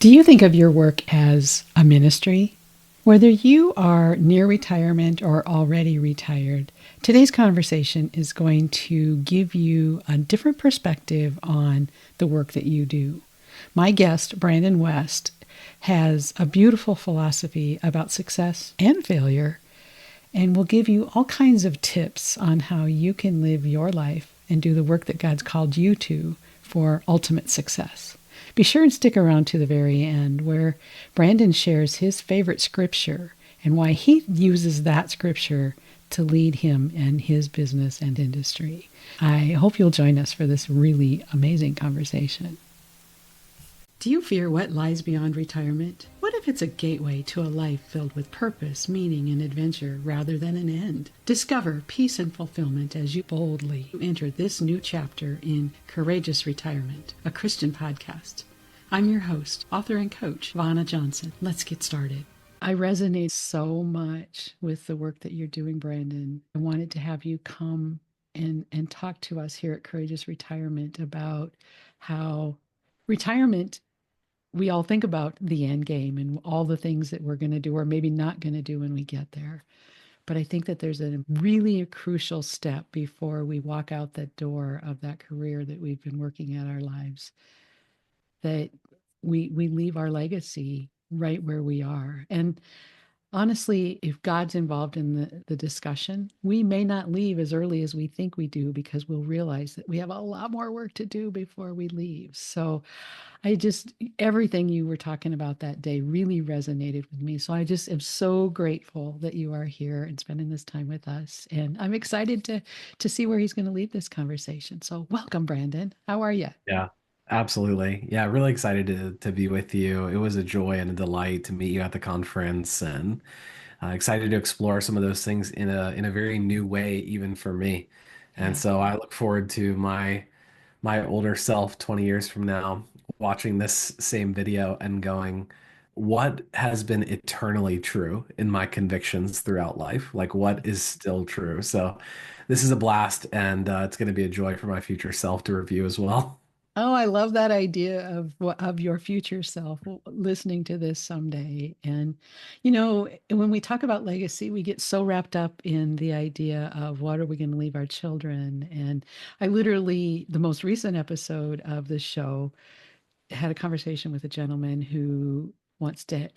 Do you think of your work as a ministry? Whether you are near retirement or already retired, today's conversation is going to give you a different perspective on the work that you do. My guest, Brandon West, has a beautiful philosophy about success and failure and will give you all kinds of tips on how you can live your life and do the work that God's called you to for ultimate success. Be sure and stick around to the very end where Brandon shares his favorite scripture and why he uses that scripture to lead him in his business and industry. I hope you'll join us for this really amazing conversation. Do you fear what lies beyond retirement? What if it's a gateway to a life filled with purpose, meaning, and adventure rather than an end? Discover peace and fulfillment as you boldly enter this new chapter in Courageous Retirement, a Christian podcast. I'm your host, author, and coach, Vona Johnson. Let's get started. I resonate so much with the work that you're doing, Brandon. I wanted to have you come and talk to us here at Courageous Retirement about how retirement, we all think about the end game and all the things that we're going to do or maybe not going to do when we get there. But I think that there's a really a crucial step before we walk out that door of that career that we've been working at our lives, that we leave our legacy right where we are. And honestly, if God's involved in the discussion, we may not leave as early as we think we do because we'll realize that we have a lot more work to do before we leave. So everything you were talking about that day really resonated with me. So I just am so grateful that you are here and spending this time with us. And I'm excited to see where he's going to lead this conversation. So welcome, Brandon. How are you? Yeah, absolutely. Yeah, really excited to be with you. It was a joy and a delight to meet you at the conference, and excited to explore some of those things in a very new way, even for me. And Yeah. so I look forward to my older self 20 years from now watching this same video and going, what has been eternally true in my convictions throughout life? Like what is still true? So this is a blast, and it's going to be a joy for my future self to review as well. Oh, I love that idea of your future self listening to this someday. And when we talk about legacy, we get so wrapped up in the idea of what are we going to leave our children. And I literally, the most recent episode of the show, had a conversation with a gentleman who wants to,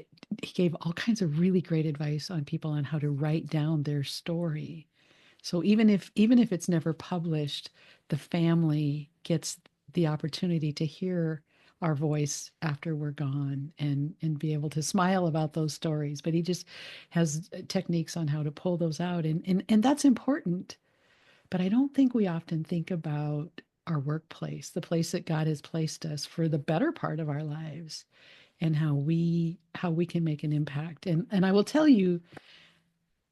he gave all kinds of really great advice on people on how to write down their story. So even if it's never published, the family gets the opportunity to hear our voice after we're gone and be able to smile about those stories. But he just has techniques on how to pull those out, and that's important. But I don't think we often think about our workplace, the place that God has placed us for the better part of our lives, and how we can make an impact. And I will tell you,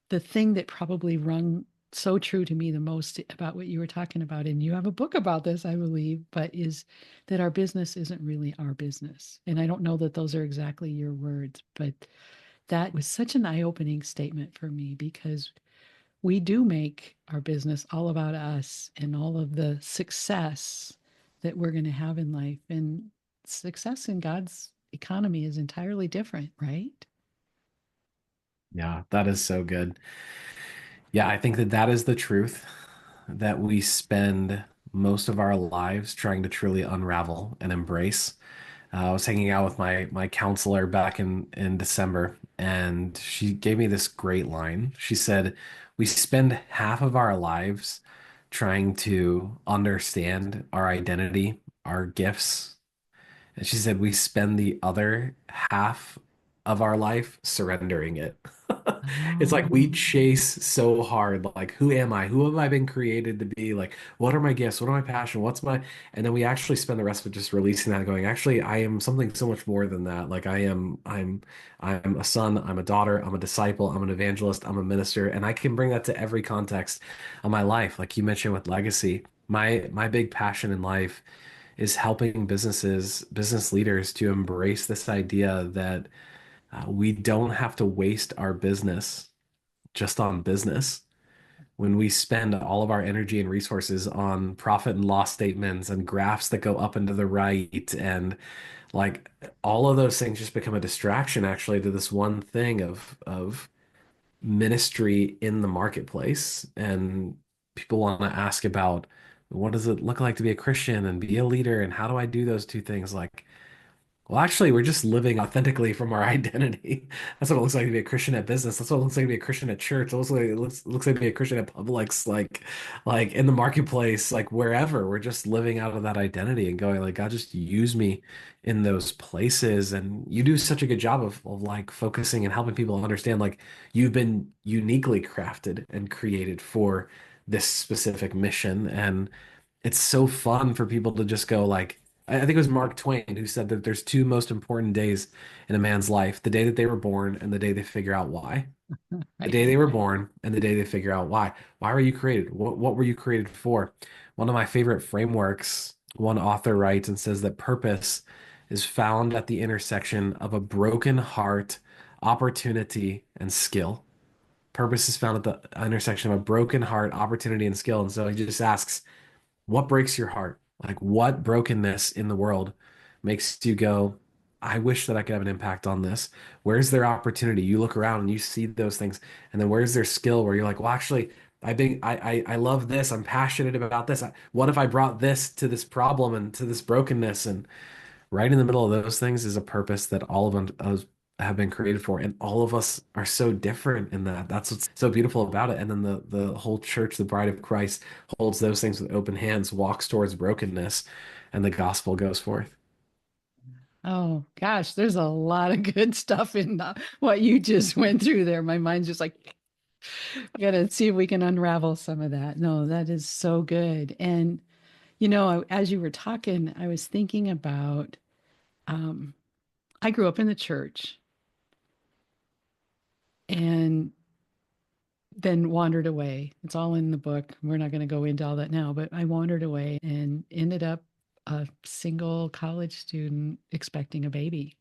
the thing that probably rung so true to me the most about what you were talking about, and you have a book about this, I believe, but is that our business isn't really our business. And I don't know that those are exactly your words, but that was such an eye-opening statement for me because we do make our business all about us and all of the success that we're going to have in life. And success in God's economy is entirely different, right? Yeah, that is so good. Yeah, I think that that is the truth that we spend most of our lives trying to truly unravel and embrace. I was hanging out with my counselor back in December, and she gave me this great line. She said, "We spend half of our lives trying to understand our identity, our gifts, and she said, we spend the other half of our life surrendering it." It's like we Oh, chase so hard, like, who am I? Who have I been created to be? Like, what are my gifts? What are my passion? What's my, and then we actually spend the rest of it just releasing that and going, actually, I am something so much more than that. Like I'm a son, I'm a daughter, I'm a disciple, I'm an evangelist, I'm a minister, and I can bring that to every context of my life. Like you mentioned with legacy, my big passion in life is helping business leaders to embrace this idea that we don't have to waste our business just on business. When we spend all of our energy and resources on profit and loss statements and graphs that go up and to the right and like all of those things just become a distraction actually to this one thing of ministry in the marketplace. And people want to ask about what does it look like to be a Christian and be a leader, and how do I do those two things? Like, well, actually, we're just living authentically from our identity. That's what it looks like to be a Christian at business. That's what it looks like to be a Christian at church. It looks like to be a Christian at Publix, like in the marketplace, like wherever. We're just living out of that identity and going like, God, just use me in those places. And you do such a good job of like focusing and helping people understand like you've been uniquely crafted and created for this specific mission. And it's so fun for people to just go like I think it was Mark Twain who said that there's two most important days in a man's life, the day that they were born and the day they figure out why. The Right. day they were born and the day they figure out why. Why were you created? What were you created for? One of my favorite frameworks, one author writes and says that purpose is found at the intersection of a broken heart, opportunity, and skill. Purpose is found at the intersection of a broken heart, opportunity, and skill. And so he just asks, what breaks your heart? Like, what brokenness in the world makes you go, I wish that I could have an impact on this? Where's their opportunity? You look around and you see those things. And then where's their skill where you're like, well, actually, I love this. I'm passionate about this. What if I brought this to this problem and to this brokenness? And right in the middle of those things is a purpose that all of us have been created for, and all of us are so different in that. That's what's so beautiful about it. And then the whole church, the bride of Christ, holds those things with open hands, walks towards brokenness, and the gospel goes forth. Oh gosh, there's a lot of good stuff in what you just went through there. My mind's just like, I gotta see if we can unravel some of that. No, that is so good. And as you were talking, I was thinking about um, I grew up in the church and then wandered away. It's all in the book. We're not going to go into all that now, but I wandered away and ended up a single college student expecting a baby.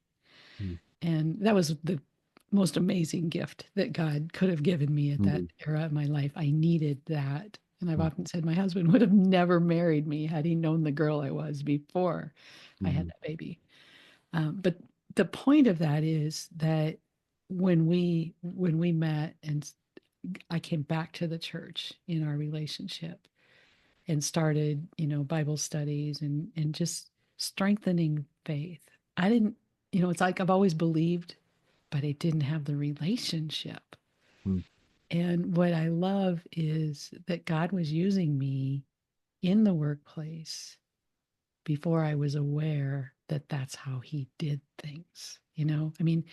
And that was the most amazing gift that God could have given me at that Mhm. era of my life. I needed that. And I've often said my husband would have never married me had he known the girl I was before I had Mhm. that baby. But the point of that is that when we met and I came back to the church in our relationship and started, Bible studies and just strengthening faith. I didn't, it's like I've always believed, but I didn't have the relationship. Mhm. And what I love is that God was using me in the workplace before I was aware that that's how he did things. I mean,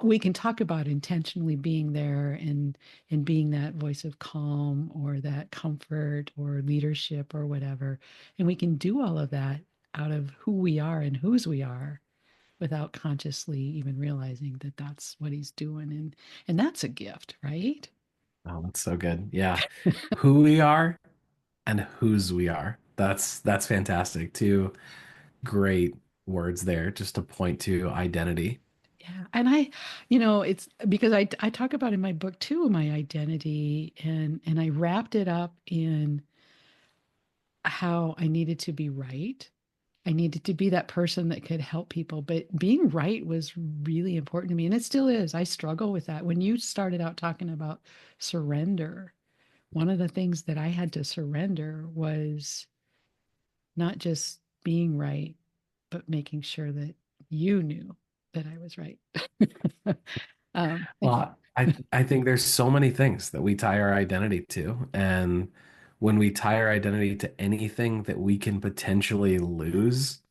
we can talk about intentionally being there and being that voice of calm or that comfort or leadership or whatever. And we can do all of that out of who we are and whose we are without consciously even realizing that that's what he's doing. And that's a gift, right? Oh, that's so good. Yeah. Who we are and whose we are. That's fantastic. Two great words there just to point to identity. Yeah. And it's because I talk about in my book too, my identity and I wrapped it up in how I needed to be right. I needed to be that person that could help people, but being right was really important to me and it still is. I struggle with that. When you started out talking about surrender, one of the things that I had to surrender was not just being right, but making sure that you knew that I was right. And Well, I think there's so many things that we tie our identity to, and when we tie our identity to anything that we can potentially lose,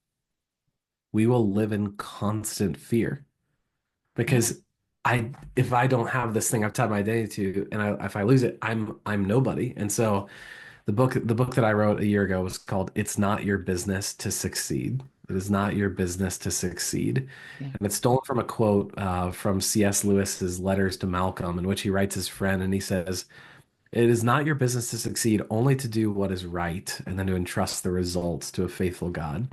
we will live in constant fear. yeah, Because if I don't have this thing I've tied my identity to, and if I lose it, I'm nobody. And so the book that I wrote a year ago was called "It's Not Your Business to Succeed." It is not your business to succeed. yeah, And it's stolen from a quote from C.S. Lewis's Letters to Malcolm, in which he writes his friend, and he says, "It is not your business to succeed, only to do what is right, and then to entrust the results to a faithful God."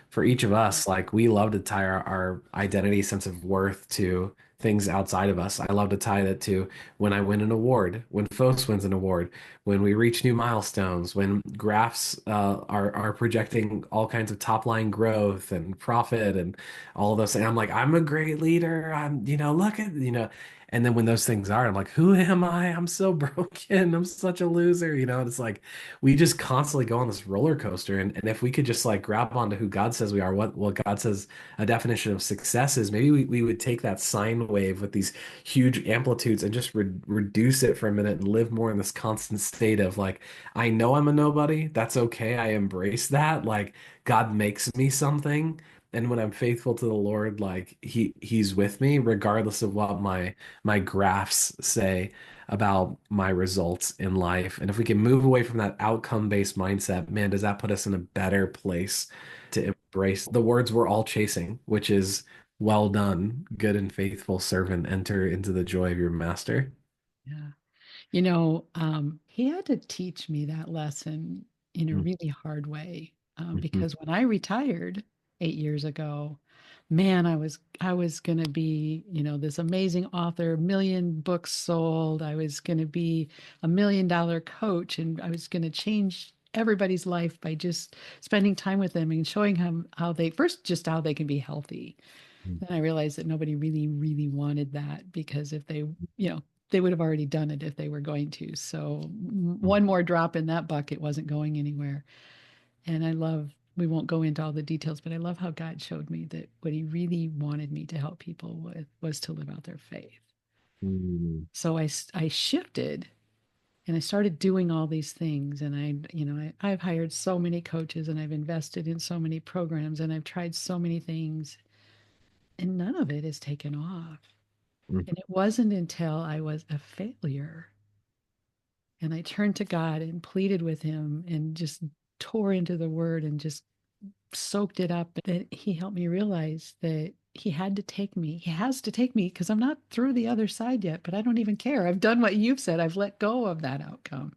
For each of us, like we love to tie our identity, sense of worth to things outside of us. I love to tie that to when I win an award, when Fos wins an award, when we reach new milestones, when graphs are projecting all kinds of top line growth and profit and all those things. I'm like, I'm a great leader. Look at, and then when those things are, I'm like, who am I? I'm so broken. I'm such a loser. And it's like we just constantly go on this roller coaster. And if we could just like grab onto who God says we are, what God says a definition of success is, maybe we would take that sine wave with these huge amplitudes and just reduce it for a minute and live more in this constant state of like, I know I'm a nobody. That's okay. I embrace that. Like God makes me something. And when I'm faithful to the Lord, like he's with me, regardless of what my graphs say about my results in life. And if we can move away from that outcome-based mindset, man, does that put us in a better place to embrace the words we're all chasing, which is well done, good and faithful servant, enter into the joy of your master. Yeah. He had to teach me that lesson in a really hard way Mm-hmm. because when I retired 8 years ago, man, I was going to be, this amazing author, million books sold. I was going to be $1 million coach, and I was going to change everybody's life by just spending time with them and showing them how they first just how they can be healthy. Then I realized that nobody really, really wanted that because if they would have already done it if they were going to. So one more drop in that bucket wasn't going anywhere. And we won't go into all the details, but I love how God showed me that what he really wanted me to help people with was to live out their faith. Mm-hmm. So I shifted and I started doing all these things. And I've hired so many coaches and I've invested in so many programs and I've tried so many things and none of it has taken off. And it wasn't until I was a failure and I turned to God and pleaded with him and just tore into the word and just soaked it up that he helped me realize that he had to take me. He has to take me because I'm not through the other side yet, but I don't even care. I've done what you've said. I've let go of that outcome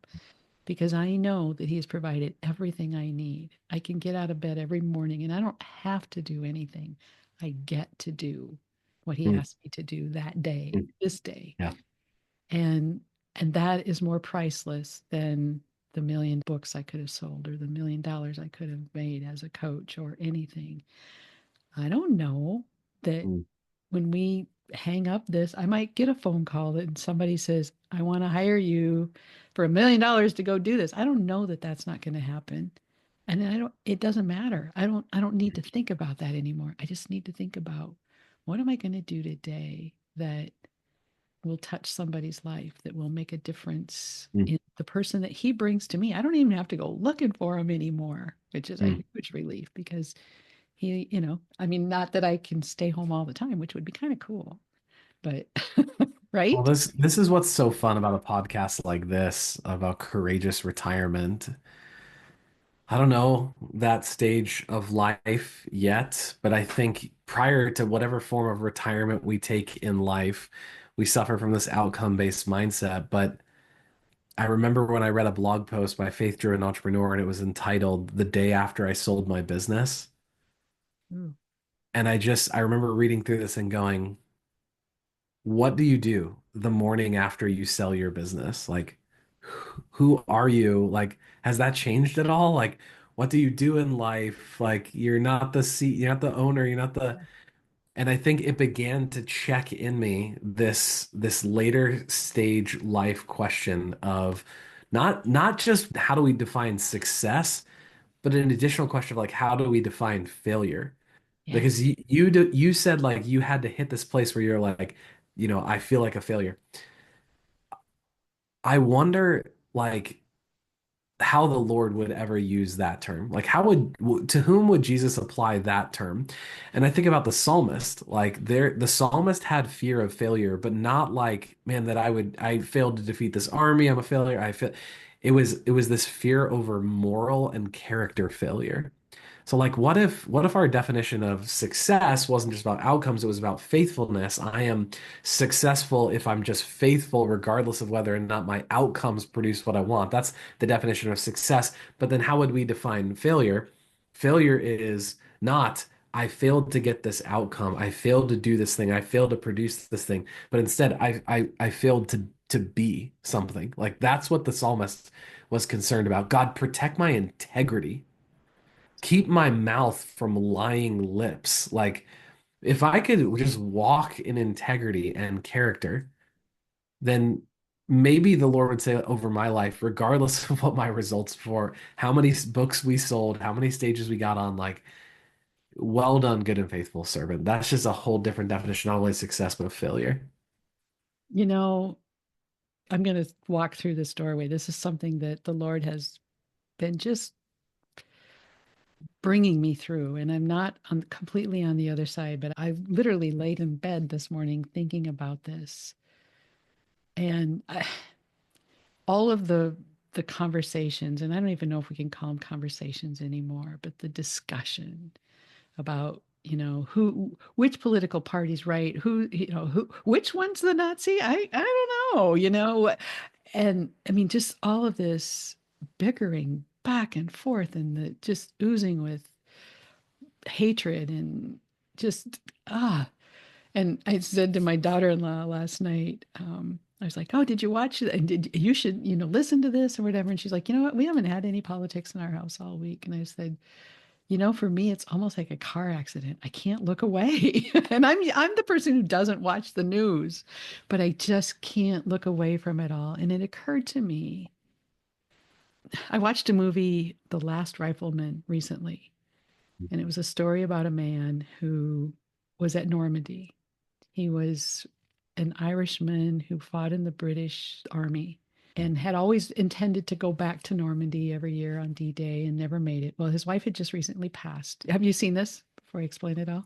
because I know that he has provided everything I need. I can get out of bed every morning and I don't have to do anything. I get to do what he asked me to do that day, this day. Yeah. And and that is more priceless than the million books I could have sold or the $1 million I could have made as a coach or anything. I don't know that when we hang up this, I might get a phone call and somebody says, I want to hire you for $1 million to go do this. I don't know that that's not going to happen. And it doesn't matter. I don't need to think about that anymore. I just need to think about what am I going to do today that will touch somebody's life, that will make a difference in the person that he brings to me. I don't even have to go looking for him anymore, which is a huge relief because I mean, not that I can stay home all the time, which would be kind of cool, but Well, right? this is what's so fun about a podcast like this about courageous retirement. I don't know that stage of life yet, but I think prior to whatever form of retirement we take in life, we suffer from this outcome-based mindset. But I remember when I read a blog post by faith-driven entrepreneur, and it was entitled "The Day After I Sold My Business." Mm, And I remember reading through this and going, what do you do the morning after you sell your business? Like, who are you? Like, has that changed at all? Like, what do you do in life? Like, you're not the owner, you're not the, and I think it began to check in me this later stage life question of not just how do we define success, but an additional question of like how do we define failure? yeah. Because you said like you had to hit this place where you're like, I feel like a failure. I wonder like how the Lord would ever use that term. Like to whom would Jesus apply that term? And I think about the psalmist, like the psalmist had fear of failure, but not like, man, that I failed to defeat this army, I'm a failure. It was this fear over moral and character failure. So like what if our definition of success wasn't just about outcomes, it was about faithfulness. I am successful if I'm just faithful regardless of whether or not my outcomes produce what I want. That's the definition of success. But then how would we define failure? Failure is not I failed to get this outcome. I failed to do this thing. I failed to produce this thing. But instead, I failed to be something. Like that's what the psalmist was concerned about. God, protect my integrity. Keep my mouth from lying lips. Like if I could just walk in integrity and character, then maybe the Lord would say over my life, regardless of what my results for, how many books we sold, how many stages we got on, like, well done, good and faithful servant. That's just a whole different definition, not only success, but of failure. You know, I'm going to walk through this doorway. This is something that the Lord has been just bringing me through. And I'm not completely on the other side, but I literally laid in bed this morning thinking about this. And all of the conversations, and I don't even know if we can call them conversations anymore, but the discussion about which political party's right, which one's the Nazi. I don't know, and I mean just all of this bickering back and forth and the just oozing with hatred and just and I said to my daughter-in-law last night, I was like, "Oh, did you watch it? And did you should listen to this or whatever?" And she's like, "You know what? We haven't had any politics in our house all week." And I said, for me, it's almost like a car accident. I can't look away. And I'm the person who doesn't watch the news, but I just can't look away from it all. And it occurred to me, I watched a movie, The Last Rifleman, recently, and it was a story about a man who was at Normandy. He was an Irishman who fought in the British Army and had always intended to go back to Normandy every year on D-Day and never made it. Well, his wife had just recently passed. Have you seen this before I explain it all?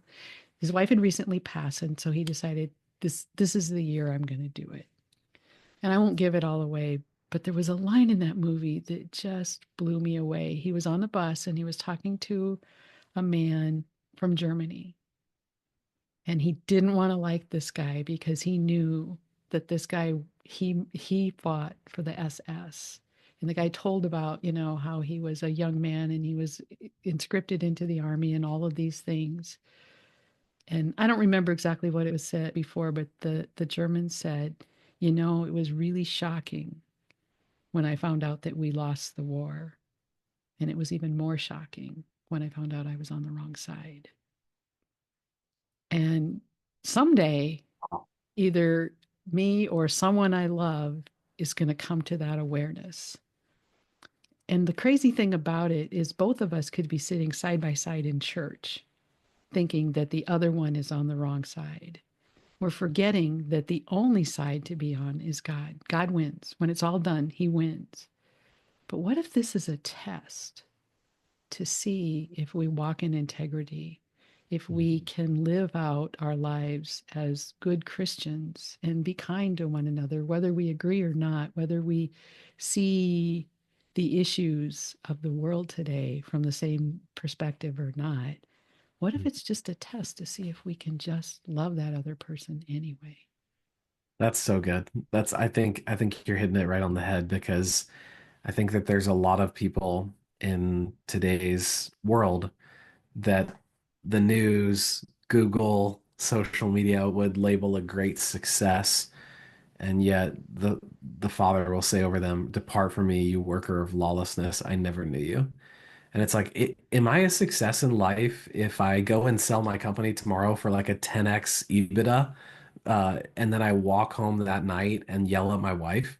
His wife had recently passed, and so he decided this is the year I'm going to do it. And I won't give it all away, but there was a line in that movie that just blew me away. He was on the bus and he was talking to a man from Germany, and he didn't want to like this guy because he knew that this guy he fought for the SS. And the guy told about, how he was a young man and he was conscripted into the army and all of these things. And I don't remember exactly what it was said before, but the German said, it was really shocking when I found out that we lost the war. And it was even more shocking when I found out I was on the wrong side. And someday, either me or someone I love is going to come to that awareness. And the crazy thing about it is both of us could be sitting side by side in church thinking that the other one is on the wrong side. We're forgetting that the only side to be on is God. God wins. When it's all done, he wins. But what if this is a test to see if we walk in integrity, if we can live out our lives as good Christians and be kind to one another, whether we agree or not, whether we see the issues of the world today from the same perspective or not? What if it's just a test to see if we can just love that other person anyway? That's so good. I think you're hitting it right on the head because I think that there's a lot of people in today's world that the news, Google, social media would label a great success, and yet the Father will say over them, "Depart from me, you worker of lawlessness. I never knew you." And it's like, am I a success in life if I go and sell my company tomorrow for like a 10x EBITDA, and then I walk home that night and yell at my wife?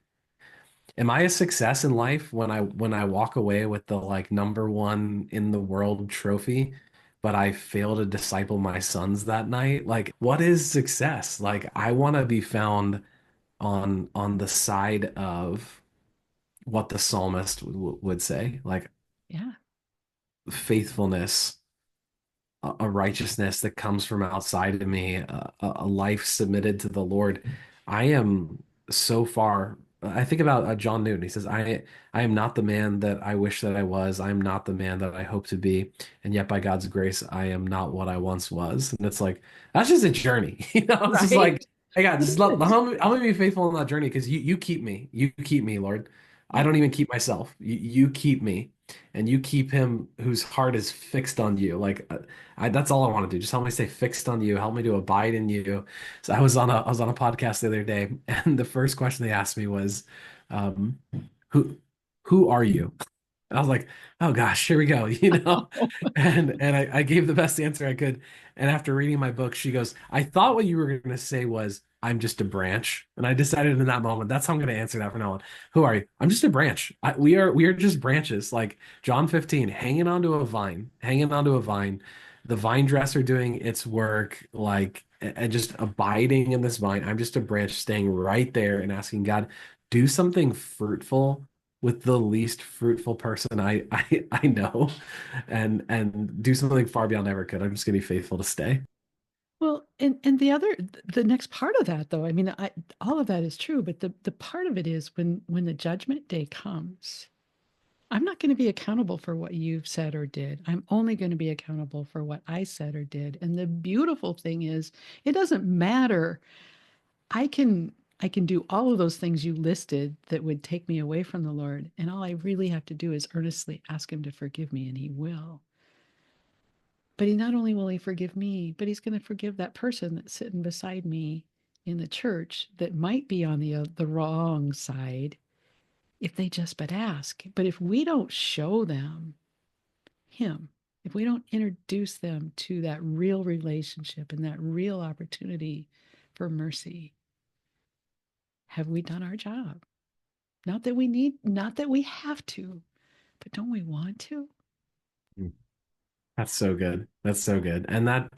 Am I a success in life when I walk away with the like number one in the world trophy, but I fail to disciple my sons that night? Like, what is success? Like, I want to be found on the side of what the psalmist would say, like Yeah. faithfulness, a righteousness that comes from outside of me, a life submitted to the Lord. I am so far. I think about John Newton. He says, I am not the man that I wish that I was. I am not the man that I hope to be. And yet, by God's grace, I am not what I once was." And it's like, that's just a journey. It's just like, Right. hey, God, It just let, is. I'm gonna be faithful on that journey because you keep me. You keep me, Lord. I Yeah. don't even keep myself. You keep me, and you keep him whose heart is fixed on you. Like that's all I want to do. Just help me stay fixed on you. Help me to abide in you. So I was on a podcast the other day, and the first question they asked me was, um, "Who who are you?" I was like, oh gosh, here we go, And I gave the best answer I could. And after reading my book, she goes, I thought what you were going to say was, I'm just a branch. And I decided in that moment, that's how I'm going to answer that from now on. Who are you? I'm just a branch. We are just branches, like John 15, hanging onto a vine, hanging onto a vine. The vine dresser doing its work, like, and just abiding in this vine. I'm just a branch staying right there and asking God, do something fruitful with the least fruitful person I know, and do something far beyond I ever could. I'm just gonna be faithful to stay. Well, and the next part of that though, I mean, all of that is true, but the part of it is when the judgment day comes, I'm not going to be accountable for what you've said or did. I'm only going to be accountable for what I said or did. And the beautiful thing is, it doesn't matter. I can do all of those things you listed that would take me away from the Lord, and all I really have to do is earnestly ask him to forgive me, and he will. But he not only will he forgive me, but he's going to forgive that person that's sitting beside me in the church that might be on the wrong side if they just but ask. But if we don't show them him, if we don't introduce them to that real relationship and that real opportunity for mercy, have we done our job? Not that we have to, but don't we want to? Mm. That's so good. That's so good. And that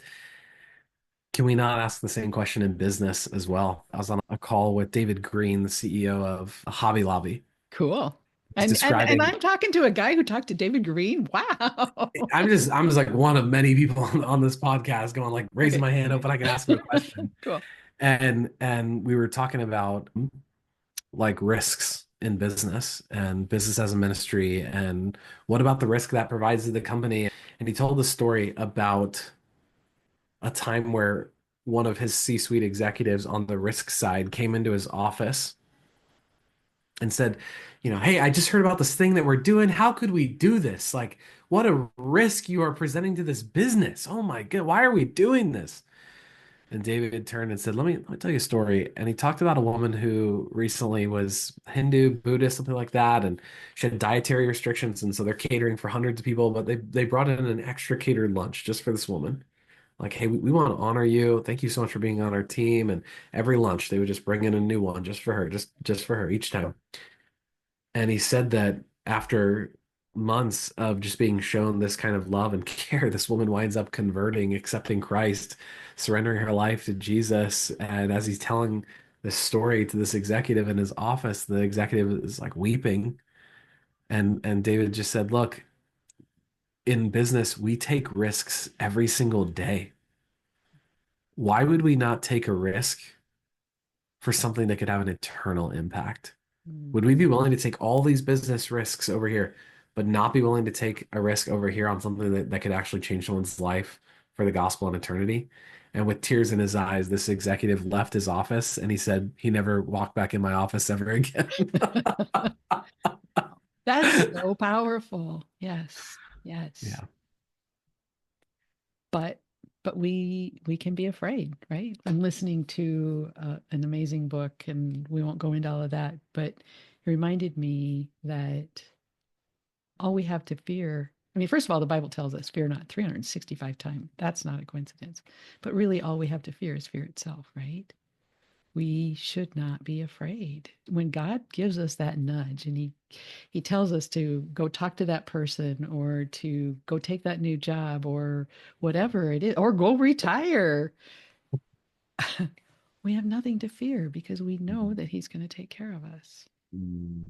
can we not ask the same question in business as well? I was on a call with David Green, the CEO of Hobby Lobby. Cool. He's And describing I'm talking to a guy who talked to David Green. Wow. I'm just like one of many people on this podcast going like raising Okay. my hand, hoping I can ask him a question. Cool. And we were talking about like risks in business and business as a ministry, and what about the risk that provides to the company. And he told a story about a time where one of his C-suite executives on the risk side came into his office and said, hey, I just heard about this thing that we're doing. How could we do this? Like, what a risk you are presenting to this business. Oh my God, why are we doing this? And David turned and said, let me tell you a story. And he talked about a woman who recently was Hindu, Buddhist, something like that, and she had dietary restrictions, and so they're catering for hundreds of people, but they brought in an extra catered lunch just for this woman. Like, hey, we want to honor you. Thank you so much for being on our team. And every lunch they would just bring in a new one just for her, just for her each time. And he said that after months of just being shown this kind of love and care, this woman winds up converting, accepting Christ, surrendering her life to Jesus. And as he's telling this story to this executive in his office, the executive is like weeping. And David just said, look, in business, we take risks every single day. Why would we not take a risk for something that could have an eternal impact? Mm. Would we be willing to take all these business risks over here, but not be willing to take a risk over here on something that could actually change someone's life for the gospel and eternity? And with tears in his eyes, this executive left his office and he said he never walked back in my office ever again. That's so powerful. Yes. Yes. Yeah. But we can be afraid, right? I'm listening to an amazing book, and we won't go into all of that, but it reminded me that all we have to fear. I mean, first of all, the Bible tells us, fear not 365 times. That's not a coincidence. But really, all we have to fear is fear itself, right? We should not be afraid. When God gives us that nudge and he tells us to go talk to that person or to go take that new job or whatever it is, or go retire, we have nothing to fear because we know that he's going to take care of us. Mm.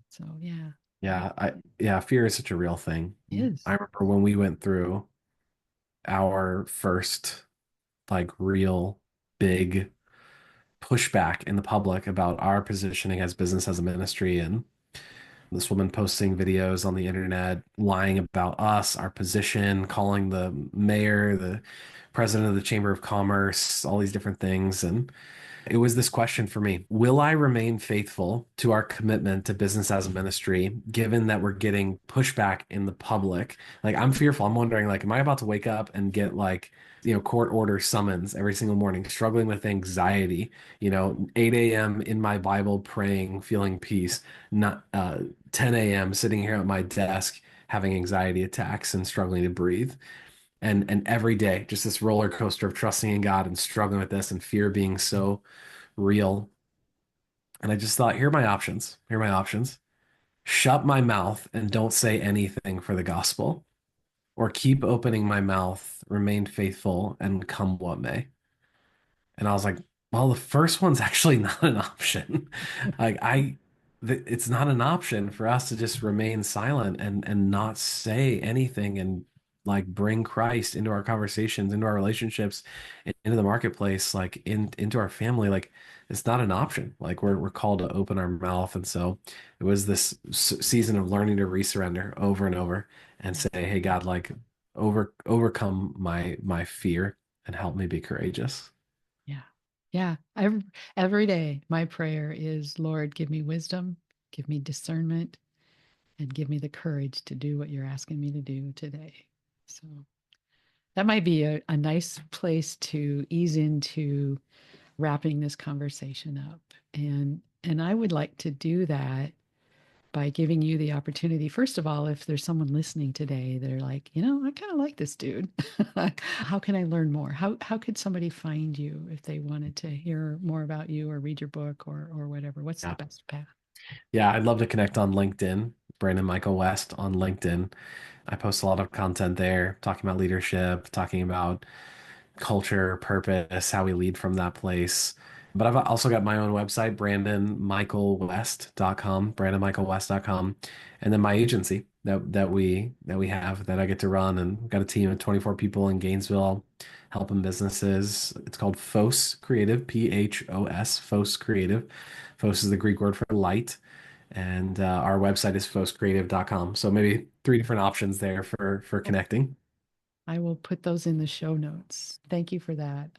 So yeah, yeah, Yeah, fear is such a real thing. it is. I remember when we went through our first like real big pushback in the public about our positioning as business as a ministry, and this woman posting videos on the internet lying about us, our position, calling the mayor the president of the Chamber of Commerce, all these different things. And it was this question for me: will I remain faithful to our commitment to business as a ministry, given that we're getting pushback in the public? Like, I'm fearful. I'm wondering, like, am I about to wake up and get like, court order summons every single morning, struggling with anxiety, 8 a.m. in my Bible praying, feeling peace, not 10 a.m. sitting here at my desk having anxiety attacks and struggling to breathe. And every day, just this roller coaster of trusting in God and struggling with this and fear being so real. And I just thought, here are my options. Here are my options. Shut my mouth and don't say anything for the gospel, or keep opening my mouth, remain faithful, and come what may. And I was like, well, the first one's actually not an option. Like it's not an option for us to just remain silent and not say anything and like bring Christ into our conversations, into our relationships, into the marketplace, like into our family. Like it's not an option. Like we're called to open our mouth. And so it was this season of learning to resurrender over and over and say, hey, God, like overcome my fear and help me be courageous. Yeah. Yeah. Every day, my prayer is, Lord, give me wisdom, give me discernment, and give me the courage to do what you're asking me to do today. So that might be a nice place to ease into wrapping this conversation up. And I would like to do that by giving you the opportunity. First of all, if there's someone listening today, they're like, I kind of like this dude. How can I learn more? How could somebody find you if they wanted to hear more about you or read your book or whatever? What's the Yeah. best path? Yeah, I'd love to connect on LinkedIn. Brandon Michael West on LinkedIn. I post a lot of content there, talking about leadership, talking about culture, purpose, how we lead from that place. But I've also got my own website, brandonmichaelwest.com, brandonmichaelwest.com, and then my agency that we have that I get to run, and we've got a team of 24 people in Gainesville helping businesses. It's called FOS Creative, PHOS, FOS Creative. FOS is the Greek word for light. And our website is foscreative.com. So maybe three different options there for connecting. I will put those in the show notes. Thank you for that.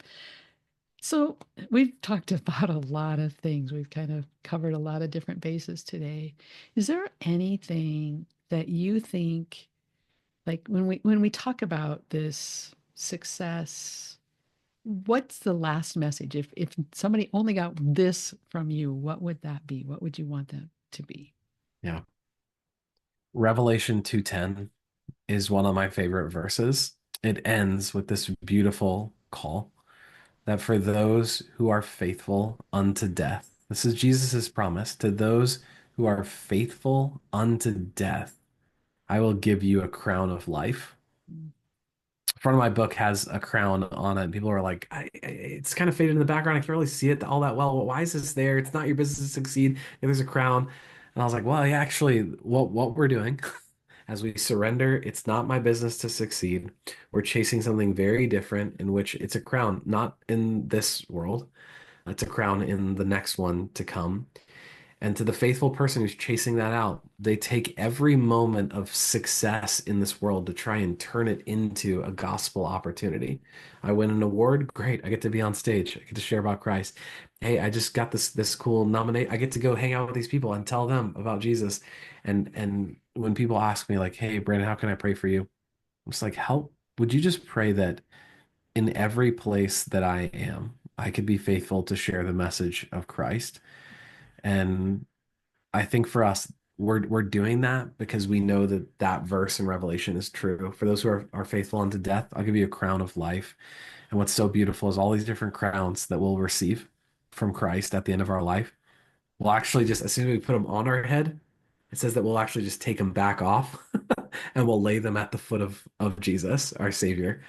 So, we've talked about a lot of things. We've kind of covered a lot of different bases today. Is there anything that you think, like when we talk about this success, what's the last message? If somebody only got this from you, what would that be? What would you want them to be? Yeah. Revelation 2:10 is one of my favorite verses. It ends with this beautiful call that for those who are faithful unto death, this is Jesus's promise to those who are faithful unto death, I will give you a crown of life. Front of my book has a crown on it. And people are like, it's kind of faded in the background. I can't really see it all that well. Why is this there? It's not your business to succeed. And there's a crown. And I was like, well, yeah, actually, what we're doing as we surrender, it's not my business to succeed. We're chasing something very different in which it's a crown, not in this world. It's a crown in the next one to come. And to the faithful person who's chasing that out, they take every moment of success in this world to try and turn it into a gospel opportunity. I win an award, great. I get to be on stage. I get to share about Christ. Hey, I just got this cool nominate. I get to go hang out with these people and tell them about Jesus. And when people ask me like, "Hey, Brandon, how can I pray for you?" I'm just like, "Help. Would you just pray that in every place that I am, I could be faithful to share the message of Christ?" And I think for us, we're doing that because we know that that verse in Revelation is true. For those who are faithful unto death, I'll give you a crown of life. And what's so beautiful is all these different crowns that we'll receive from Christ at the end of our life. We'll actually just, as soon as we put them on our head, it says that we'll actually just take them back off and we'll lay them at the foot of Jesus, our Savior,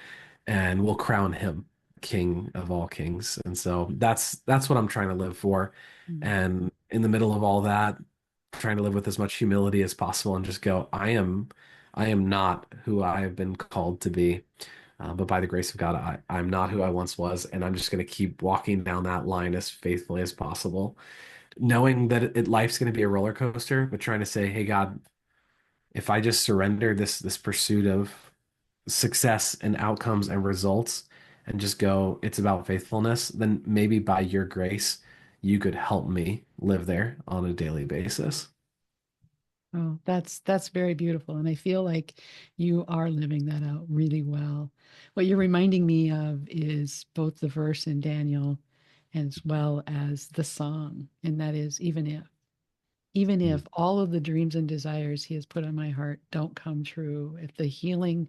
and we'll crown him King of all kings. And so that's what I'm trying to live for. Mm. And in the middle of all that, trying to live with as much humility as possible and just go, I am not who I have been called to be. But by the grace of God, I'm not who I once was, and I'm just going to keep walking down that line as faithfully as possible, knowing that life's going to be a roller coaster, but trying to say, "Hey God, if I just surrender this pursuit of success and outcomes and results and just go, it's about faithfulness, then maybe by your grace, you could help me live there on a daily basis. Oh, that's very beautiful. And I feel like you are living that out really well. What you're reminding me of is both the verse in Daniel as well as the song. And that is, even Mm. if all of the dreams and desires he has put on my heart don't come true, if the healing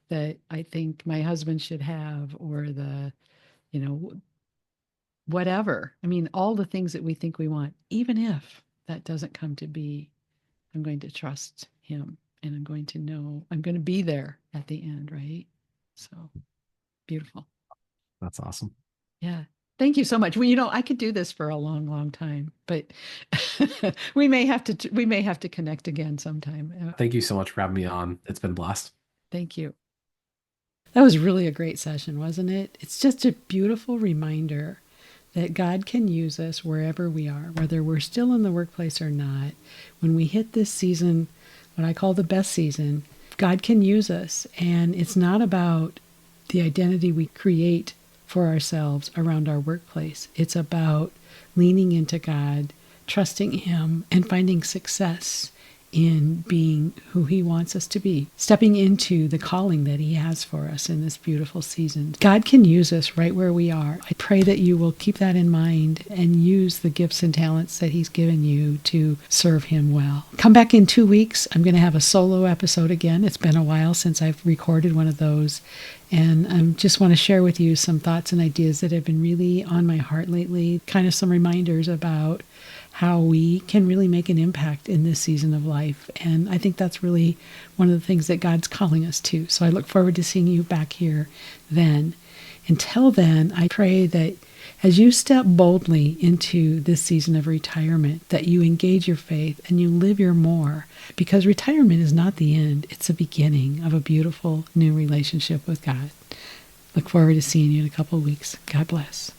that I think my husband should have, or the, you know, whatever, I mean, all the things that we think we want, even if that doesn't come to be, I'm going to trust him, and I'm going to know I'm going to be there at the end, right? So beautiful. That's awesome. Yeah. Thank you so much. Well, I could do this for a long, long time, but we may have to connect again sometime. Thank you so much for having me on. It's been a blast. Thank you. That was really a great session, wasn't it? It's just a beautiful reminder that God can use us wherever we are, whether we're still in the workplace or not. When we hit this season, what I call the best season, God can use us. And it's not about the identity we create for ourselves around our workplace. It's about leaning into God, trusting Him, and finding success in being who He wants us to be, stepping into the calling that He has for us in this beautiful season. God can use us right where we are. I pray that you will keep that in mind and use the gifts and talents that He's given you to serve Him well. Come back in 2 weeks. I'm going to have a solo episode again. It's been a while since I've recorded one of those. And I just want to share with you some thoughts and ideas that have been really on my heart lately, kind of some reminders about how we can really make an impact in this season of life. And I think that's really one of the things that God's calling us to. So I look forward to seeing you back here then. Until then, I pray that as you step boldly into this season of retirement, that you engage your faith and you live your more, because retirement is not the end. It's the beginning of a beautiful new relationship with God. Look forward to seeing you in a couple of weeks. God bless.